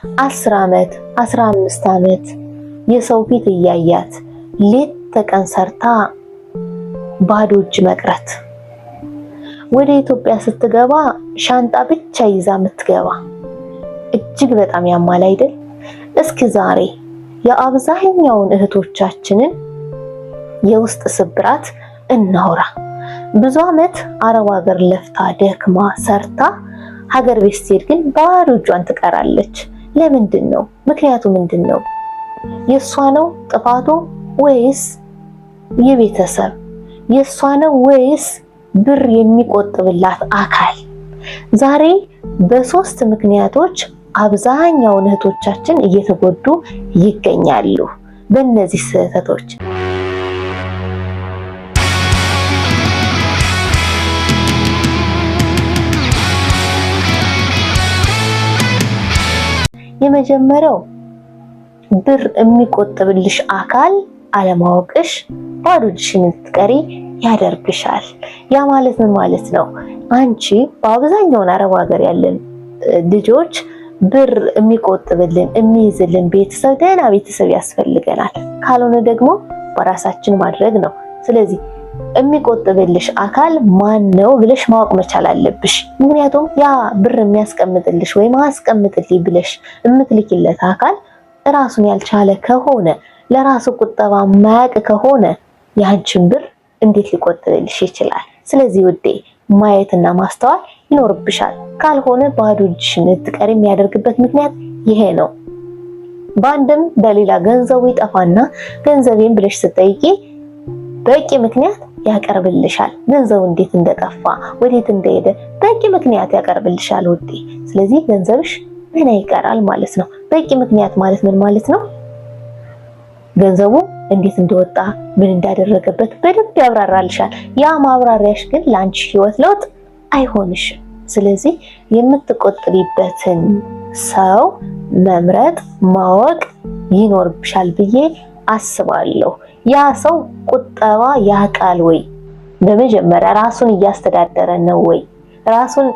10 ዓመት 15 ዓመት የሰው ፊት እያያት ሌት ተቀን ሰርታ ባዶ እጅ መቅረት፣ ወደ ኢትዮጵያ ስትገባ ሻንጣ ብቻ ይዛ የምትገባ እጅግ በጣም ያማል አይደል? እስኪ ዛሬ የአብዛኛውን እህቶቻችንን የውስጥ ስብራት እናውራ። ብዙ ዓመት አረብ ሀገር ለፍታ ደክማ ሰርታ ሀገር ቤት ስትሄድ ግን ባዶ እጇን ትቀራለች። ለምንድን ነው? ምክንያቱ ምንድን ነው? የሷ ነው ጥፋቱ ወይስ የቤተሰብ? የሷ ነው ወይስ ብር የሚቆጥብላት አካል? ዛሬ በሶስት ምክንያቶች አብዛኛውን እህቶቻችን እየተጎዱ ይገኛሉ። በእነዚህ ስህተቶች የመጀመሪያው ብር የሚቆጥብልሽ አካል አለማወቅሽ ባዶ እጅሽን እንድትቀሪ ያደርግሻል። ያ ማለት ምን ማለት ነው? አንቺ በአብዛኛው አረብ ሀገር ያለን ልጆች ብር የሚቆጥብልን የሚይዝልን ቤተሰብ፣ ደህና ቤተሰብ ያስፈልገናል። ካልሆነ ደግሞ በራሳችን ማድረግ ነው። ስለዚህ የሚቆጥብልሽ አካል ማን ነው ብለሽ ማወቅ መቻል አለብሽ። ምክንያቱም ያ ብር የሚያስቀምጥልሽ ወይም አስቀምጥልኝ ብለሽ የምትልኪለት አካል ራሱን ያልቻለ ከሆነ ለራሱ ቁጠባ ማያቅ ከሆነ ያንቺን ብር እንዴት ሊቆጥብልሽ ይችላል? ስለዚህ ውዴ ማየትና ማስተዋል ይኖርብሻል። ካልሆነ ባዶ እጅሽን እንድትቀሪ የሚያደርግበት ምክንያት ይሄ ነው። በአንድም በሌላ ገንዘቡ ይጠፋና ገንዘቤን ብለሽ ስትጠይቂ በቂ ምክንያት ያቀርብልሻል። ገንዘቡ እንዴት እንደጠፋ ወዴት እንደሄደ በቂ ምክንያት ያቀርብልሻል ውዴ። ስለዚህ ገንዘብሽ ምን ይቀራል ማለት ነው። በቂ ምክንያት ማለት ምን ማለት ነው? ገንዘቡ እንዴት እንደወጣ ምን እንዳደረገበት በደንብ ያብራራልሻል። ያ ማብራሪያሽ ግን ለአንቺ ህይወት ለውጥ አይሆንሽም። ስለዚህ የምትቆጥሪበትን ሰው መምረጥ ማወቅ ይኖርብሻል ብዬ አስባለሁ። ያ ሰው ቁጠባ ያውቃል ወይ? በመጀመሪያ ራሱን እያስተዳደረ ነው ወይ? ራሱን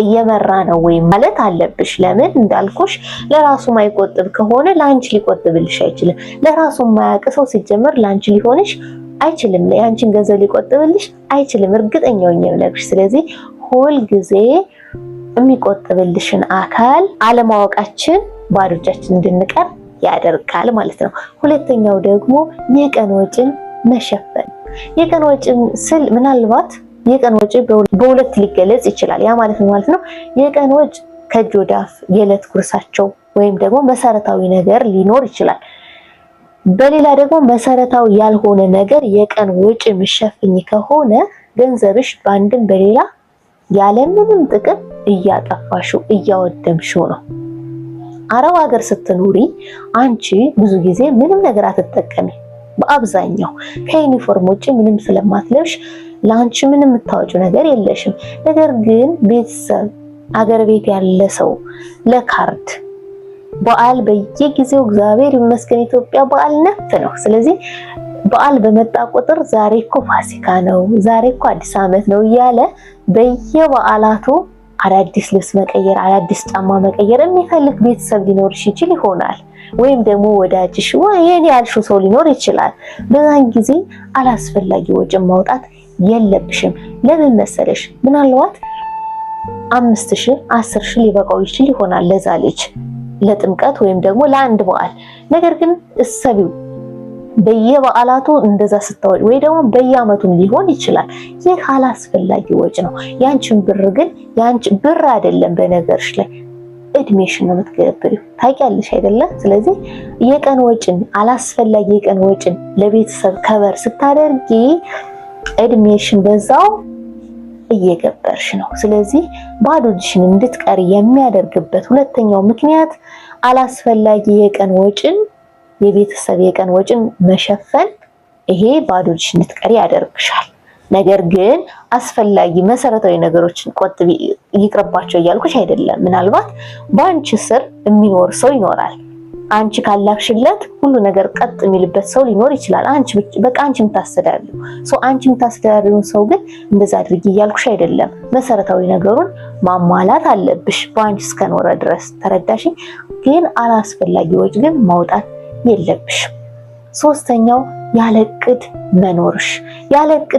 እየመራ ነው ወይ ማለት አለብሽ። ለምን እንዳልኩሽ ለራሱ ማይቆጥብ ከሆነ ለአንቺ ሊቆጥብልሽ አይችልም። ለራሱ ማያውቅ ሰው ሲጀመር ለአንቺ ሊሆንሽ አይችልም። ለአንቺን ገንዘብ ሊቆጥብልሽ አይችልም። እርግጠኛ ነኝ ነግርሽ። ስለዚህ ሁል ጊዜ የሚቆጥብልሽን አካል አለማወቃችን ባዶ እጃችን እንድንቀር ያደርጋል ማለት ነው። ሁለተኛው ደግሞ የቀን ወጪን መሸፈን። የቀን ወጪን ስል ምናልባት የቀን ወጪ በሁለት ሊገለጽ ይችላል። ያ ማለት ነው የቀን ወጪ ከእጅ ወደ አፍ የዕለት ጉርሳቸው ወይም ደግሞ መሰረታዊ ነገር ሊኖር ይችላል። በሌላ ደግሞ መሰረታዊ ያልሆነ ነገር የቀን ወጪ መሸፈኝ ከሆነ ገንዘብሽ በአንድም በሌላ ያለምንም ጥቅም እያጠፋሽው እያወደምሽው ነው። አረብ ሀገር ስትኖሪ አንቺ ብዙ ጊዜ ምንም ነገር አትጠቀሚ። በአብዛኛው ከዩኒፎርም ውጪ ምንም ስለማትለብሽ ለአንቺ ምንም የምታወጪው ነገር የለሽም። ነገር ግን ቤተሰብ አገር ቤት ያለ ሰው ለካርድ በዓል በየጊዜው እግዚአብሔር ይመስገን ኢትዮጵያ በዓል ነፍ ነው። ስለዚህ በዓል በመጣ ቁጥር ዛሬ እኮ ፋሲካ ነው፣ ዛሬ እኮ አዲስ ዓመት ነው እያለ በየበዓላቱ አዳዲስ ልብስ መቀየር፣ አዳዲስ ጫማ መቀየር የሚፈልግ ቤተሰብ ሊኖርሽ ይችል ይሆናል። ወይም ደግሞ ወዳጅሽ ወይኔ ያልሽው ሰው ሊኖር ይችላል። በዛን ጊዜ አላስፈላጊ ወጪ ማውጣት የለብሽም። ለምን መሰለሽ? ምናልባት 5000 10000 ሊበቃው ይችል ይሆናል ለዛ ልጅ ለጥምቀት ወይም ደግሞ ለአንድ በዓል። ነገር ግን እሰቢው በየበዓላቱ እንደዛ ስታወጪ ወይ ደግሞ በየአመቱም ሊሆን ይችላል። ይህ አላስፈላጊ ወጪ ነው። ያንቺን ብር ግን ያንቺ ብር አይደለም፣ በነገርሽ ላይ እድሜሽን ነው የምትገብሪው። ታውቂያለሽ አይደለ? ስለዚህ የቀን ወጪን አላስፈላጊ የቀን ወጪን ለቤተሰብ ከበር ስታደርጊ እድሜሽን በዛው እየገበርሽ ነው። ስለዚህ ባዶ እጅሽን እንድትቀሪ የሚያደርግበት ሁለተኛው ምክንያት አላስፈላጊ የቀን ወጪን የቤተሰብ የቀን ወጪን መሸፈን፣ ይሄ ባዶ እጅሽን እንድትቀሪ ያደርግሻል። ነገር ግን አስፈላጊ መሰረታዊ ነገሮችን ቆጥቢ ይቅርባቸው እያልኩሽ አይደለም። ምናልባት በአንቺ ስር የሚኖር ሰው ይኖራል። አንቺ ካላክሽለት ሁሉ ነገር ቀጥ የሚልበት ሰው ሊኖር ይችላል። አንቺ የምታስተዳድሪው አንቺ የምታስተዳድሪው ሰው ግን እንደዛ አድርጊ እያልኩሽ አይደለም። መሰረታዊ ነገሩን ማሟላት አለብሽ በአንቺ እስከኖረ ድረስ ተረዳሽ። ግን አላስፈላጊ ወጪ ግን ማውጣት የለብሽ። ሶስተኛው ያለቅድ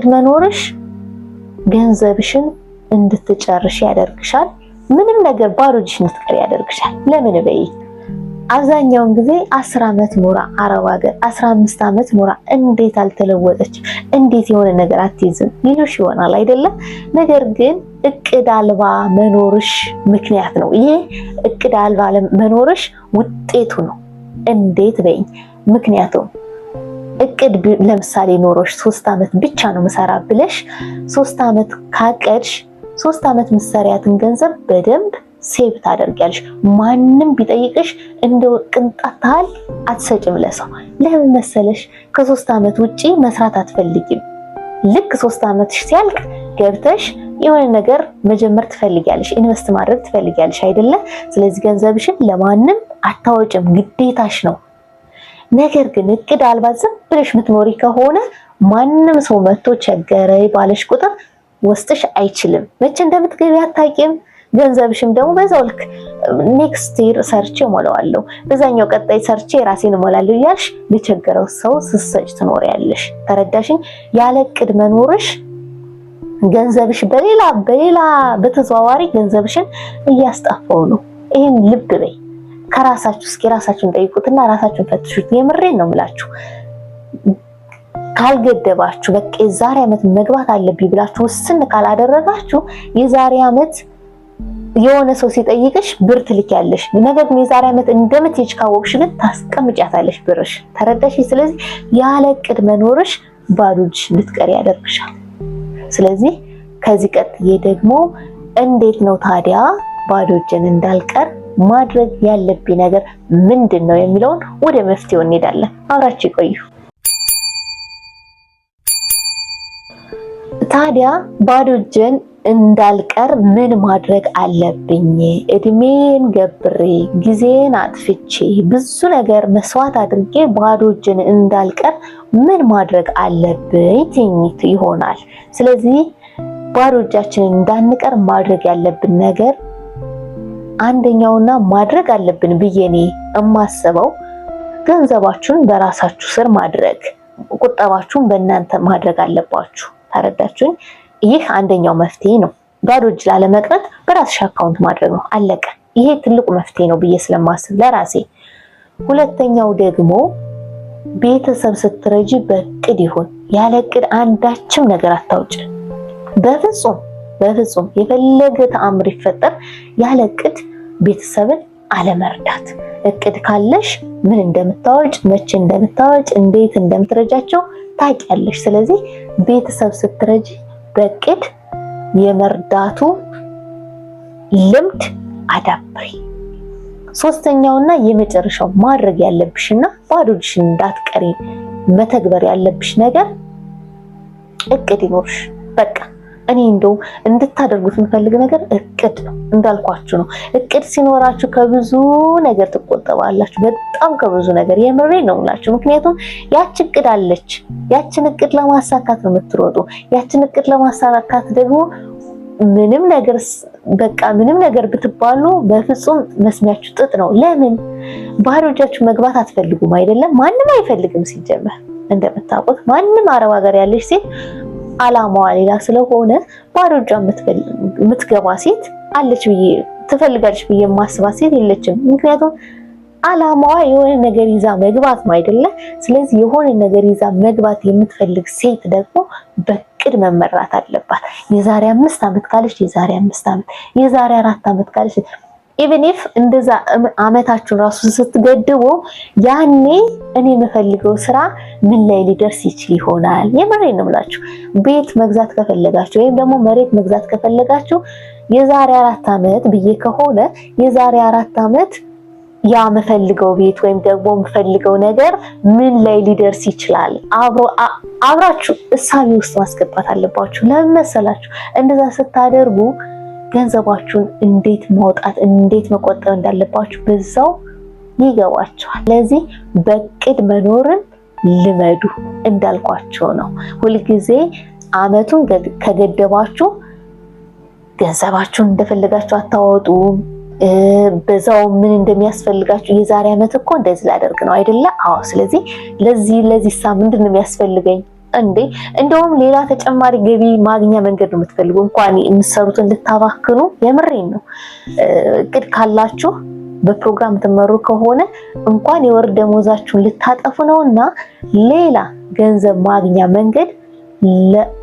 መኖርሽ ገንዘብሽን እንድትጨርሽ ያደርግሻል። ምንም ነገር ባዶ እጅሽ እንድትቀሪ ያደርግሻል። ለምን በይ አብዛኛውን ጊዜ 10 ዓመት ኖራ አረብ ሀገር 15 ዓመት ኖራ እንዴት አልተለወጠች እንዴት የሆነ ነገር አትይዝም ይሉሽ ይሆናል አይደለም። ነገር ግን እቅድ አልባ መኖርሽ ምክንያት ነው። ይሄ እቅድ አልባ መኖርሽ ውጤቱ ነው። እንዴት በይኝ። ምክንያቱም እቅድ ለምሳሌ ኖሮሽ 3 ዓመት ብቻ ነው መሰራ ብለሽ 3 ዓመት ካቀድሽ 3 ዓመት መሰሪያትን ገንዘብ በደንብ ሴቭ ታደርጊያለሽ። ማንም ቢጠይቅሽ እንደው ቅንጣት ታህል አትሰጭም ለሰው። ለምን መሰለሽ? ከ3 ዓመት ውጪ መስራት አትፈልጊም። ልክ 3 ዓመትሽ ሲያልቅ ገብተሽ የሆነ ነገር መጀመር ትፈልጊያለሽ፣ ኢንቨስት ማድረግ ትፈልጊያለሽ አይደለ? ስለዚህ ገንዘብሽን ለማንም አታወጭም፣ ግዴታሽ ነው። ነገር ግን እቅድ አልባ ዝም ብለሽ ምትኖሪ ከሆነ ማንም ሰው መጥቶ ቸገረኝ ባለሽ ቁጥር ወስጥሽ አይችልም። መቼ እንደምትገቢ አታውቂም። ገንዘብሽም ደግሞ በዛው ልክ ኔክስት ይር ሰርቼ እሞላዋለሁ፣ በዛኛው ቀጣይ ሰርቼ ራሴን እሞላለሁ እያልሽ ለቸገረው ሰው ስትሰጪ ትኖሪያለሽ። ተረዳሽኝ? ያለ እቅድ መኖርሽ ገንዘብሽ በሌላ በተዘዋዋሪ ገንዘብሽን እያስጠፋው ነው። ይሄን ልብ በይ። ከራሳችሁ እስኪ ራሳችሁን ጠይቁትና ራሳችሁን ፈትሹት። የምሬን ነው የምላችሁ። ካልገደባችሁ በቃ የዛሬ ዓመት መግባት አለብኝ ብላችሁ ውስን ካላደረጋችሁ የዛሬ ዓመት የሆነ ሰው ሲጠይቅሽ ብር ትልኪያለሽ። ነገር ግን የዛሬ ዓመት እንደምትሄጂ ካወቅሽ ግን ታስቀምጫታለሽ ብርሽ። ተረዳሽ? ስለዚህ ያለ እቅድ መኖርሽ ባዶ እጅሽ እንድትቀሪ ያደርግሻል። ስለዚህ ከዚህ ቀጥዬ ደግሞ እንዴት ነው ታዲያ ባዶ እጅን እንዳልቀር ማድረግ ያለብኝ ነገር ምንድነው የሚለውን ወደ መፍትሄው እንሄዳለን። አብራችሁ ቆዩ። ታዲያ ባዶ እጅን እንዳልቀር ምን ማድረግ አለብኝ? እድሜን ገብሬ ጊዜን አጥፍቼ ብዙ ነገር መስዋዕት አድርጌ ባዶ እጅን እንዳልቀር ምን ማድረግ አለብኝ ትኝት ይሆናል። ስለዚህ ባዶ እጃችንን እንዳንቀር ማድረግ ያለብን ነገር አንደኛውና ማድረግ አለብን ብዬ እኔ የማስበው ገንዘባችሁን በራሳችሁ ስር ማድረግ፣ ቁጠባችሁን በእናንተ ማድረግ አለባችሁ። ተረዳችሁኝ? ይህ አንደኛው መፍትሄ ነው። ባዶ እጅ ላለመቅረት በራስሽ አካውንት ማድረግ ነው። አለቀ። ይሄ ትልቁ መፍትሄ ነው ብዬ ስለማስብ ለራሴ። ሁለተኛው ደግሞ ቤተሰብ ስትረጂ በእቅድ ይሁን። ያለ እቅድ አንዳችም ነገር አታውጭ። በፍጹም የፈለገ ተአምር ይፈጠር ያለ እቅድ ቤተሰብን አለመርዳት። እቅድ ካለሽ ምን እንደምታወጭ፣ መቼ እንደምታወጭ፣ እንዴት እንደምትረጃቸው ታውቂያለሽ። ስለዚህ ቤተሰብ ስትረጂ በእቅድ የመርዳቱ ልምድ አዳብሪ። ሶስተኛውና የመጨረሻው ማድረግ ያለብሽና ባዶ እጅሽን እንዳትቀሪ መተግበር ያለብሽ ነገር እቅድ ይኖርሽ። በቃ እኔ እንደው እንድታደርጉት የምፈልግ ነገር እቅድ ነው። እንዳልኳችሁ ነው። እቅድ ሲኖራችሁ ከብዙ ነገር ትቆጠባላችሁ። በጣም ከብዙ ነገር የምሬን ነው የምላችሁ። ምክንያቱም ያች እቅድ አለች። ያችን እቅድ ለማሳካት ነው የምትሮጡ። ያችን እቅድ ለማሳካት ደግሞ ምንም ነገር ብትባሉ በፍጹም መስሚያችሁ ጥጥ ነው። ለምን ባዶ እጃችሁ መግባት አትፈልጉም አይደለም? ማንም አይፈልግም ሲጀመር። እንደምታውቁት ማንም አረብ ሀገር ያለች ሴት አላማዋ ሌላ ስለሆነ ባዶ እጇ የምትገባ ሴት አለች ብዬ ትፈልጋለች ብዬ የማስባት ሴት የለችም። ምክንያቱም አላማዋ የሆነ ነገር ይዛ መግባት ነው አይደለ? ስለዚህ የሆነ ነገር ይዛ መግባት የምትፈልግ ሴት ደግሞ በእቅድ መመራት አለባት። የዛሬ 5 ዓመት ካለች የዛሬ 5 ዓመት፣ የዛሬ 4 ዓመት ካለች ኢቭን ኢፍ እንደዛ አመታችሁን ራሱ ስትገድቡ ያኔ እኔ የምፈልገው ስራ ምን ላይ ሊደርስ ይችል ይሆናል። የምሬን ነው የምላችሁ። ቤት መግዛት ከፈለጋችሁ ወይም ደግሞ መሬት መግዛት ከፈለጋችሁ የዛሬ 4 ዓመት ብዬ ከሆነ የዛሬ 4 ዓመት ያ የምፈልገው ቤት ወይም ደግሞ የምፈልገው ነገር ምን ላይ ሊደርስ ይችላል አብራችሁ እሳቤ ውስጥ ማስገባት አለባችሁ። ለምን መሰላችሁ? እንደዛ ስታደርጉ ገንዘባችሁን እንዴት ማውጣት እንዴት መቆጠብ እንዳለባችሁ በዛው ይገባቸዋል። ስለዚህ በእቅድ መኖርን ልመዱ እንዳልኳቸው ነው። ሁልጊዜ አመቱን ከገደባችሁ ገንዘባችሁን እንደፈለጋችሁ አታወጡም። በዛው ምን እንደሚያስፈልጋችሁ የዛሬ አመት እኮ እንደዚህ ላደርግ ነው አይደለ? አዎ። ስለዚህ ለዚህ ምንድን ነው የሚያስፈልገኝ እንዴ? እንደውም ሌላ ተጨማሪ ገቢ ማግኛ መንገድ ነው የምትፈልጉ እንኳን የምትሰሩትን ልታባክኑ። የምሬን ነው። እቅድ ካላችሁ በፕሮግራም ትመሩ ከሆነ እንኳን የወር ደሞዛችሁን ልታጠፉ ነውና ሌላ ገንዘብ ማግኛ መንገድ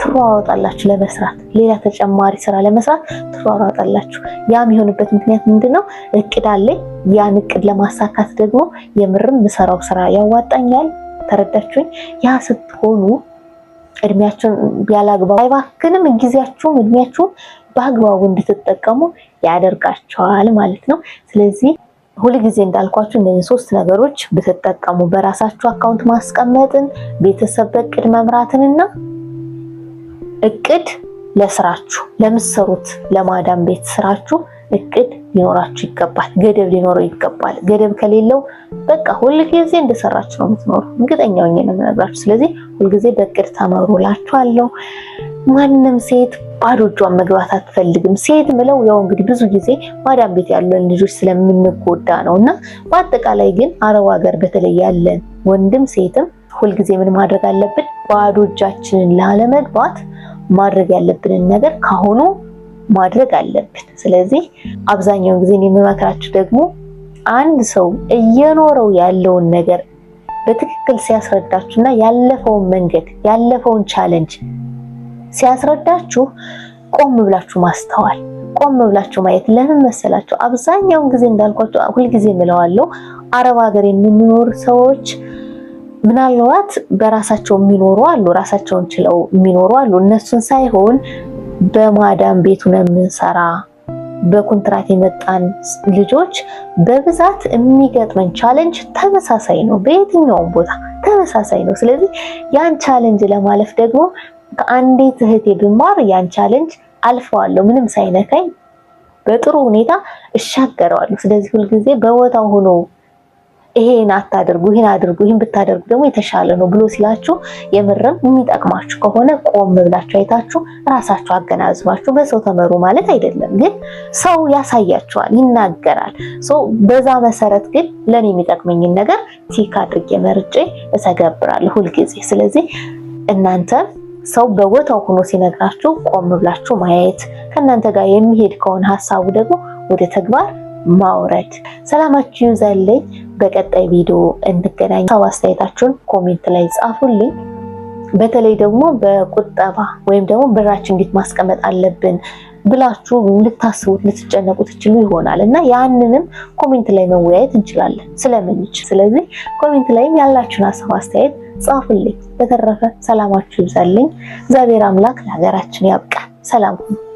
ትሯሯጣላችሁ ለመስራት፣ ሌላ ተጨማሪ ስራ ለመስራት ትሯሯጣላችሁ። ያም የሆነበት ምክንያት ምንድነው? እቅድ አለኝ። ያን እቅድ ለማሳካት ደግሞ የምርም ምሰራው ስራ ያዋጣኛል። ተረዳችሁኝ? ያ ስትሆኑ እድሜያችሁን ያላግባብ አይባክንም። ጊዜያችሁን እድሜያችሁን በአግባቡ እንድትጠቀሙ ያደርጋቸዋል ማለት ነው። ስለዚህ ሁልጊዜ እንዳልኳችሁ እነዚህ 3 ነገሮች ብትጠቀሙ በራሳችሁ አካውንት ማስቀመጥን፣ ቤተሰብ በእቅድ መምራትንና እቅድ ለስራችሁ ለምትሰሩት ለማዳም ቤት ስራችሁ እቅድ ሊኖራችሁ ይገባል። ገደብ ሊኖረው ይገባል። ገደብ ከሌለው በቃ ሁልጊዜ እንደሰራችሁ ነው የምትኖሩ። እርግጠኛ ሆኜ ነው የምነግራችሁ። ስለዚህ ሁልጊዜ በእቅድ ተመሩ እላችኋለሁ። ማንም ሴት ባዶ እጇን መግባት አትፈልግም። ሴት ምለው ያው እንግዲህ ብዙ ጊዜ ማዳም ቤት ያለን ልጆች ስለምንጎዳ ነውና በአጠቃላይ ግን አረብ ሀገር በተለይ ያለን ወንድም ሴትም ሁልጊዜ ምን ማድረግ አለብን? ባዶ እጃችንን ላለመግባት ማድረግ ያለብንን ነገር ካሁኑ ማድረግ አለብን። ስለዚህ አብዛኛውን ጊዜ የምመክራችሁ ደግሞ አንድ ሰው እየኖረው ያለውን ነገር በትክክል ሲያስረዳችሁና ያለፈውን መንገድ ያለፈውን ቻሌንጅ ሲያስረዳችሁ ቆም ብላችሁ ማስተዋል፣ ቆም ብላችሁ ማየት። ለምን መሰላችሁ? አብዛኛውን ጊዜ እንዳልኳችሁ ሁልጊዜ ምለዋለሁ አረብ ሀገር የምንኖር ሰዎች ምናልባት በራሳቸው የሚኖሩ አሉ፣ ራሳቸውን ችለው የሚኖሩ አሉ። እነሱን ሳይሆን በማዳም ቤቱ ነው የምንሰራ በኮንትራት የመጣን ልጆች በብዛት የሚገጥመን ቻሌንጅ ተመሳሳይ ነው። በየትኛውም ቦታ ተመሳሳይ ነው። ስለዚህ ያን ቻሌንጅ ለማለፍ ደግሞ ከአንዲት እህቴ ብማር ያን ቻሌንጅ አልፈዋለሁ፣ ምንም ሳይነካኝ በጥሩ ሁኔታ እሻገረዋለሁ። ስለዚህ ሁልጊዜ በቦታው ሆኖ ይሄን አታድርጉ፣ ይሄን አድርጉ፣ ይሄን ብታደርጉ ደግሞ የተሻለ ነው ብሎ ሲላችሁ የምርም የሚጠቅማችሁ ከሆነ ቆም ብላችሁ አይታችሁ ራሳችሁ አገናዝባችሁ በሰው ተመሩ ማለት አይደለም፣ ግን ሰው ያሳያችኋል፣ ይናገራል። በዛ መሰረት ግን ለኔ የሚጠቅመኝን ነገር ቲክ አድርጌ መርጬ እተገብራለሁ ሁልጊዜ። ስለዚህ እናንተ ሰው በቦታው ሆኖ ሲነግራችሁ ቆም ብላችሁ ማየት፣ ከእናንተ ጋር የሚሄድ ከሆነ ሐሳቡ ደግሞ ወደ ተግባር ማውረድ። ሰላማችሁ ይብዛልኝ። በቀጣይ ቪዲዮ እንገናኝ። አስተያየታችሁን ኮሜንት ላይ ጻፉልኝ። በተለይ ደግሞ በቁጠባ ወይም ደግሞ ብራችን እንዴት ማስቀመጥ አለብን ብላችሁ ልታስቡት ልትጨነቁ ትችሉ ይሆናል እና ያንንም ኮሜንት ላይ መወያየት እንችላለን ስለምንችል። ስለዚህ ኮሜንት ላይም ያላችሁን ሀሳብ አስተያየት ጻፉልኝ። በተረፈ ሰላማችሁ ይብዛልኝ። እግዚአብሔር አምላክ ለሀገራችን ያብቃ። ሰላም ሁኑ።